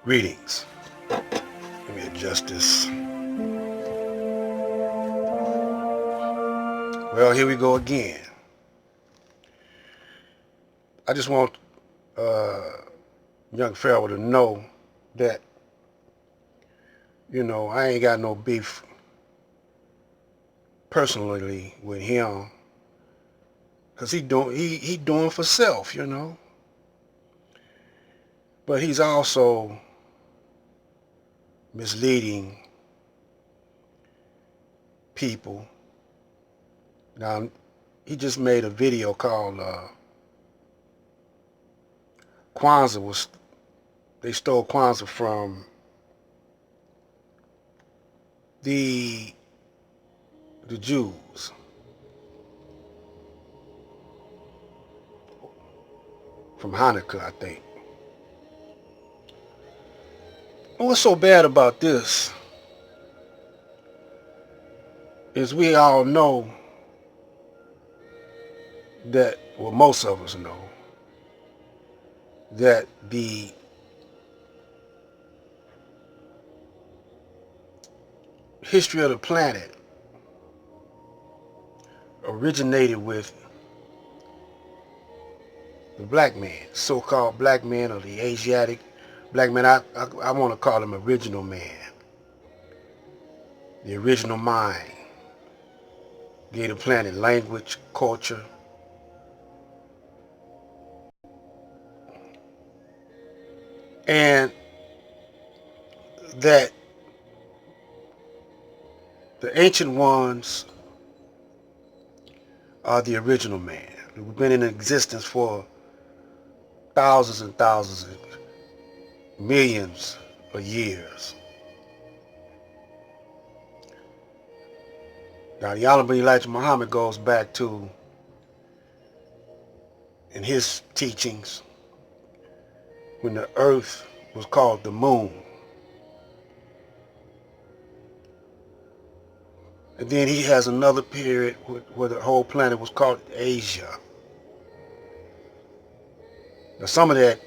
Greetings. Let me adjust this. Well, here we go again. I just want young Pharaoh to know that, I ain't got no beef personally with him, because he doing for self. But he's also misleading people. Now, he just made a video called they stole Kwanzaa from the Jews. From Hanukkah, I think. And what's so bad about this is we all know that, well, most of us know, that the history of the planet originated with the black man, so-called black man, or the Asiatic black man. I want to call him original man, the original mind. Gave the planet language, culture, and that the ancient ones are the original man. We've been in existence for thousands and thousands and millions of years. Now, the Honorable Elijah Muhammad goes back to, in his teachings, when the earth was called the moon. And then he has another period where the whole planet was called Asia. Now, some of that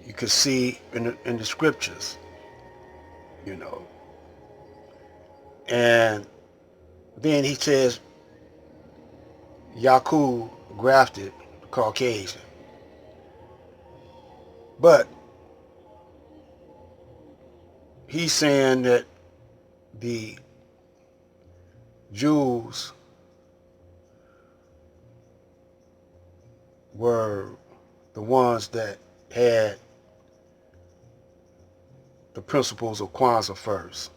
you could see in the scriptures, you know. And then he says Yakub grafted Caucasian. But he's saying that the Jews were the ones that had the principles of Kwanzaa first.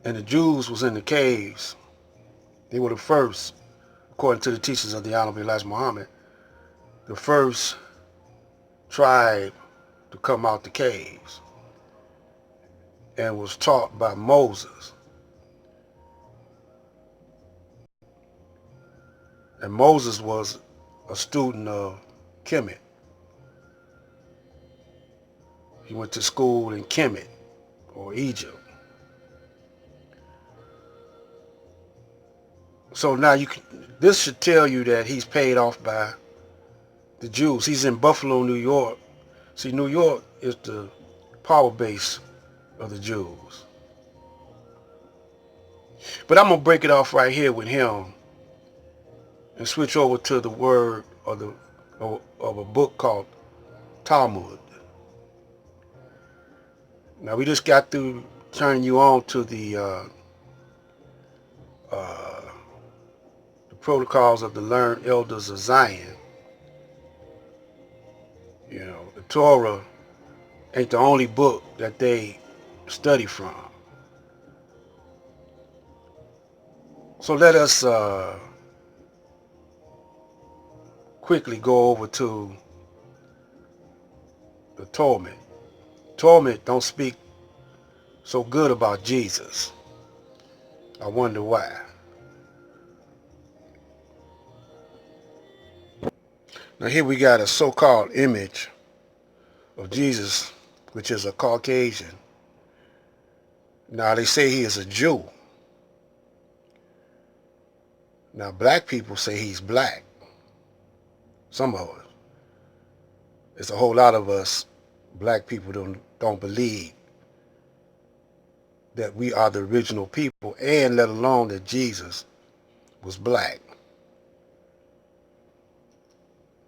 And the Jews was in the caves. They were the first, according to the teachings of the Honorable Elijah Muhammad, the first tribe to come out the caves, and was taught by Moses. And Moses was a student of Kemet. He went to school in Kemet, or Egypt. So now this should tell you that he's paid off by the Jews. He's in Buffalo, New York. See, New York is the power base of the Jews. But I'm going to break it off right here with him and switch over to the word of a book called Talmud. Now, we just got through turning you on to the protocols of the learned elders of Zion. The Torah ain't the only book that they study from. So let us quickly go over to the Talmud. Talmud don't speak so good about Jesus. I wonder why. Now here we got a so-called image of Jesus, which is a Caucasian. Now they say he is a Jew. Now black people say he's black. Some of us. It's a whole lot of us black people don't believe that we are the original people, and let alone that Jesus was black.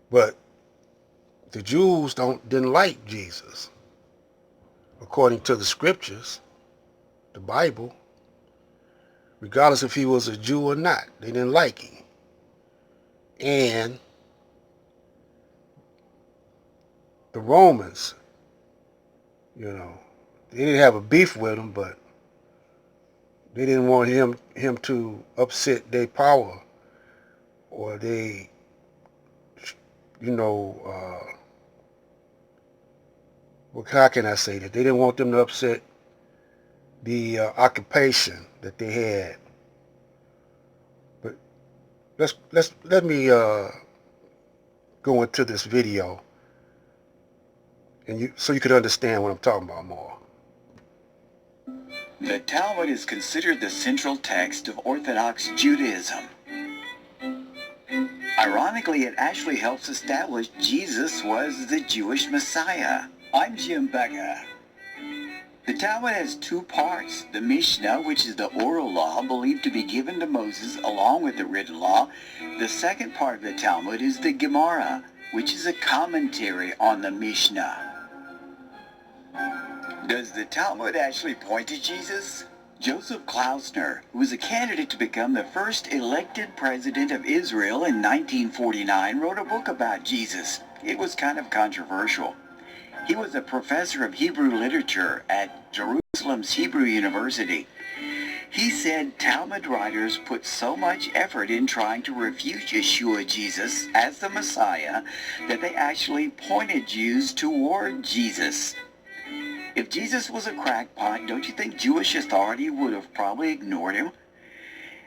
But the Jews didn't like Jesus. According to the scriptures, the Bible, regardless if he was a Jew or not, they didn't like him. And the Romans, you know, they didn't have a beef with him, but they didn't want him to upset their power, or they, you know, well, how can I say that? They didn't want them to upset the occupation that they had. But let me go into this video, and so you could understand what I'm talking about more. The Talmud is considered the central text of Orthodox Judaism. Ironically, it actually helps establish Jesus was the Jewish Messiah. I'm Jim Becker. The Talmud has two parts: the Mishnah, which is the oral law believed to be given to Moses along with the written law. The second part of the Talmud is the Gemara, which is a commentary on the Mishnah. Does the Talmud actually point to Jesus? Joseph Klausner, who was a candidate to become the first elected president of Israel in 1949, wrote a book about Jesus. It was kind of controversial. He was a professor of Hebrew literature at Jerusalem's Hebrew University. He said Talmud writers put so much effort in trying to refute Yeshua Jesus as the Messiah that they actually pointed Jews toward Jesus. If Jesus was a crackpot, don't you think Jewish authority would have probably ignored him?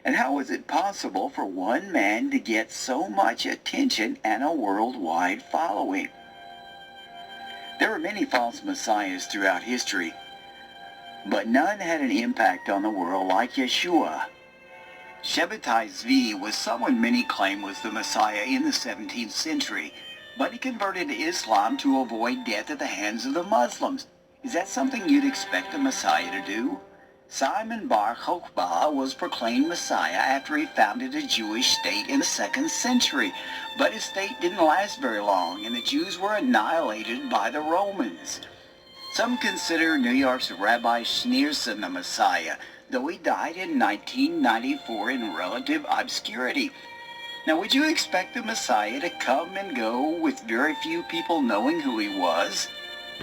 And how was it possible for one man to get so much attention and a worldwide following? There were many false messiahs throughout history, but none had an impact on the world like Yeshua. Shabbatai Zvi was someone many claim was the Messiah in the 17th century, but he converted to Islam to avoid death at the hands of the Muslims. Is that something you'd expect the Messiah to do? Simon Bar Kokhba was proclaimed Messiah after he founded a Jewish state in the 2nd century, but his state didn't last very long, and the Jews were annihilated by the Romans. Some consider New York's Rabbi Schneerson the Messiah, though he died in 1994 in relative obscurity. Now, would you expect the Messiah to come and go with very few people knowing who he was?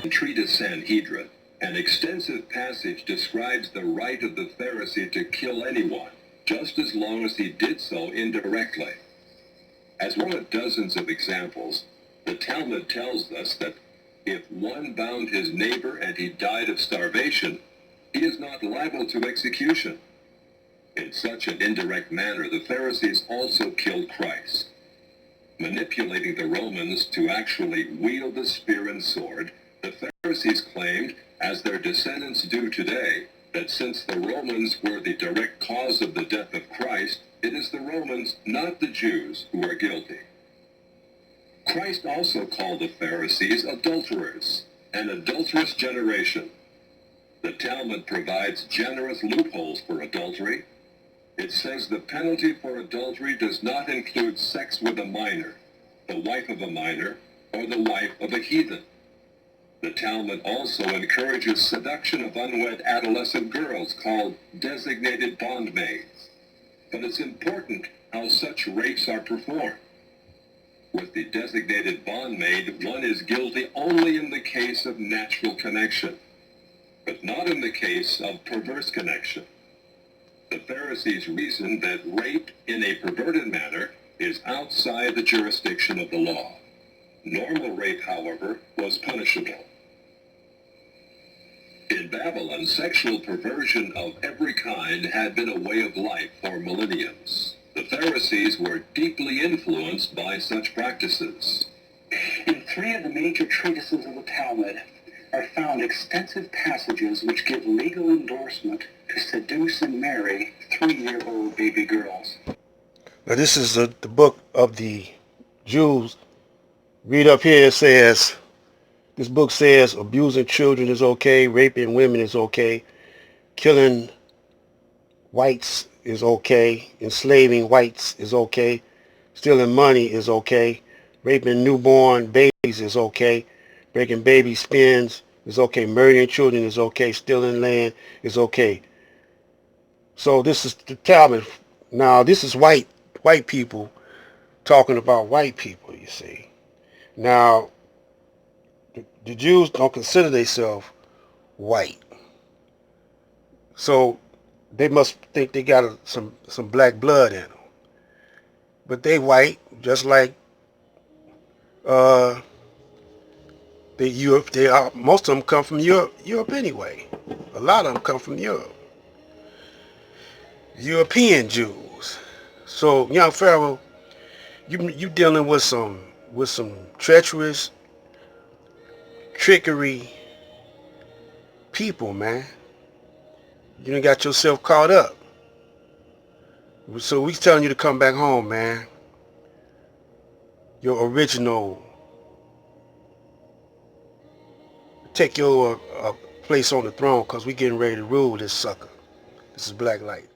Treatise Sanhedrin, an extensive passage describes the right of the Pharisee to kill anyone, just as long as he did so indirectly. As one of dozens of examples, the Talmud tells us that if one bound his neighbor and he died of starvation, he is not liable to execution. In such an indirect manner, the Pharisees also killed Christ. Manipulating the Romans to actually wield the spear and sword, the Pharisees claimed, as their descendants do today, that since the Romans were the direct cause of the death of Christ, it is the Romans, not the Jews, who are guilty. Christ also called the Pharisees adulterers, an adulterous generation. The Talmud provides generous loopholes for adultery. It says the penalty for adultery does not include sex with a minor, the wife of a minor, or the wife of a heathen. The Talmud also encourages seduction of unwed adolescent girls called designated bondmaids. But it's important how such rapes are performed. With the designated bondmaid, one is guilty only in the case of natural connection, but not in the case of perverse connection. The Pharisees reasoned that rape in a perverted manner is outside the jurisdiction of the law. Normal rape, however, was punishable. In Babylon, sexual perversion of every kind had been a way of life for millenniums. The Pharisees were deeply influenced by such practices. In 3 of the major treatises of the Talmud are found extensive passages which give legal endorsement to seduce and marry 3-year-old baby girls. Now this is the book of the Jews. Read up here, it says, This book says abusing children is okay, raping women is okay, killing whites is okay, enslaving whites is okay, stealing money is okay, raping newborn babies is okay, breaking baby spins is okay, murdering children is okay, stealing land is okay. So this is the Talmud. Now this is white people talking about white people, you see. Now the Jews don't consider themselves white. So they must think they got some black blood in them. But they white, just like uh, the Europe. They are, most of them come from Europe anyway. A lot of them come from Europe. European Jews. So young Pharaoh, you dealing with some treacherous, trickery people, man. You done got yourself caught up. So we telling you to come back home, man. Your original. Take your place on the throne, because we getting ready to rule this sucker. This is Black Light.